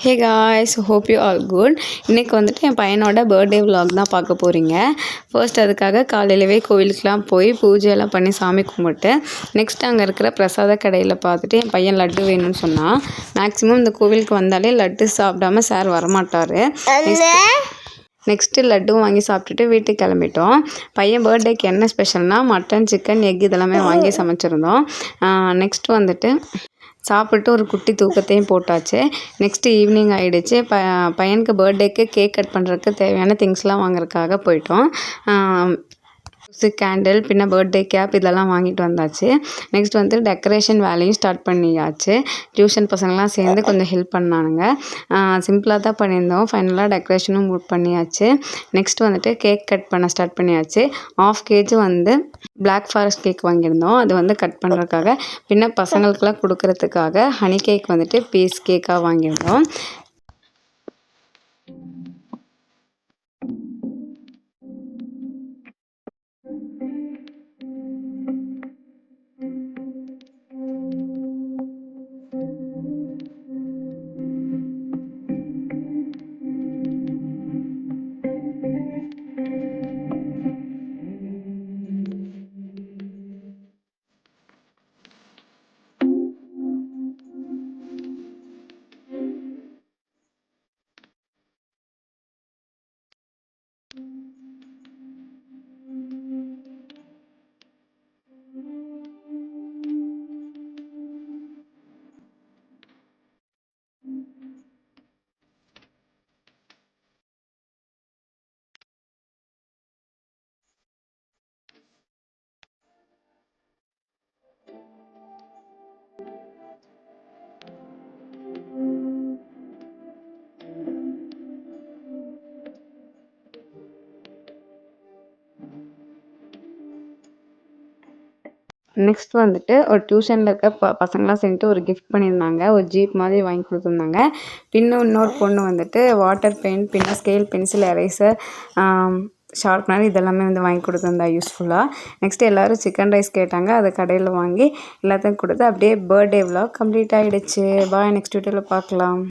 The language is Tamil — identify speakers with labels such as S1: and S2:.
S1: Hey guys, hope you all good. இன்றைக்கி வந்துட்டு என் பையனோட பர்த்டே விலாக் தான் பார்க்க போகிறீங்க. ஃபர்ஸ்ட் அதுக்காக காலையிலவே கோவிலுக்கெலாம் போய் பூஜையெல்லாம் பண்ணி சாமி கும்பிட்டு நெக்ஸ்ட் அங்கே இருக்கிற பிரசாத கடையில் பார்த்துட்டு என் பையன் லட்டு வேணும்னு சொன்னான். மேக்ஸிமம் இந்த கோவிலுக்கு வந்தாலே லட்டு சாப்பிடாம சார் வரமாட்டார். நெக்ஸ்ட்டு லட்டும் வாங்கி சாப்பிட்டுட்டு வீட்டுக்கு கிளம்பிட்டோம். பையன் பர்த்டேக்கு என்ன ஸ்பெஷல்னால் மட்டன், சிக்கன், எக் இதெல்லாமே வாங்கி சமைச்சிருந்தோம். நெக்ஸ்ட் வந்துட்டு சாப்பிட்டு ஒரு குட்டி தூக்கத்தையும் போட்டாச்சு. நெக்ஸ்ட்டு ஈவினிங் ஆகிடுச்சு. பையனுக்கு பர்த்டேக்கு கேக் கட் பண்ணுறதுக்கு தேவையான திங்ஸ்லாம் வாங்குறதுக்காக போயிட்டோம். கேண்டில் பின்ன பர்த்டே கேப் இதெல்லாம் வாங்கிட்டு வந்தாச்சு. நெக்ஸ்ட் வந்து டெக்கரேஷன் வேலையும் ஸ்டார்ட் பண்ணியாச்சு. டியூஷன் பசங்களாம் சேர்ந்து கொஞ்சம் ஹெல்ப் பண்ணானுங்க. சிம்பிளாக தான் பண்ணியிருந்தோம். ஃபைனலாக டெக்கரேஷனும் பண்ணியாச்சு. நெக்ஸ்ட் வந்துட்டு கேக் கட் பண்ண ஸ்டார்ட் பண்ணியாச்சு. 1/2 kg வந்து பிளாக் ஃபாரஸ்ட் கேக் வாங்கியிருந்தோம். அது வந்து கட் பண்ணுறதுக்காக. பின்ன பசங்களுக்கெல்லாம் கொடுக்கறதுக்காக ஹனி கேக் வந்துட்டு பீஸ் கேக்காக வாங்கியிருந்தோம். நெக்ஸ்ட் வந்துட்டு ஒரு டியூஷனில் இருக்க பசங்களாம் சேர்ந்துட்டு ஒரு கிஃப்ட் பண்ணியிருந்தாங்க. ஒரு ஜீப் மாதிரி வாங்கி கொடுத்துருந்தாங்க. பின்ன இன்னொரு பொண்ணு வந்துட்டு வாட்டர் பெயிண்ட், பின்ன ஸ்கேல், பென்சில், எரேசர், ஷார்ப்னர் இதெல்லாமே வந்து வாங்கி கொடுத்துருந்தா யூஸ்ஃபுல்லாக. நெக்ஸ்ட் எல்லோரும் சிக்கன் ரைஸ் கேட்டாங்க. அதை கடையில் வாங்கி எல்லாத்தையும் கொடுத்து அப்படியே பர்த்டே விலாக் கம்ப்ளீட் ஆகிடுச்சு. பாய், நெக்ஸ்ட் வீடியோவில் பார்க்கலாம்.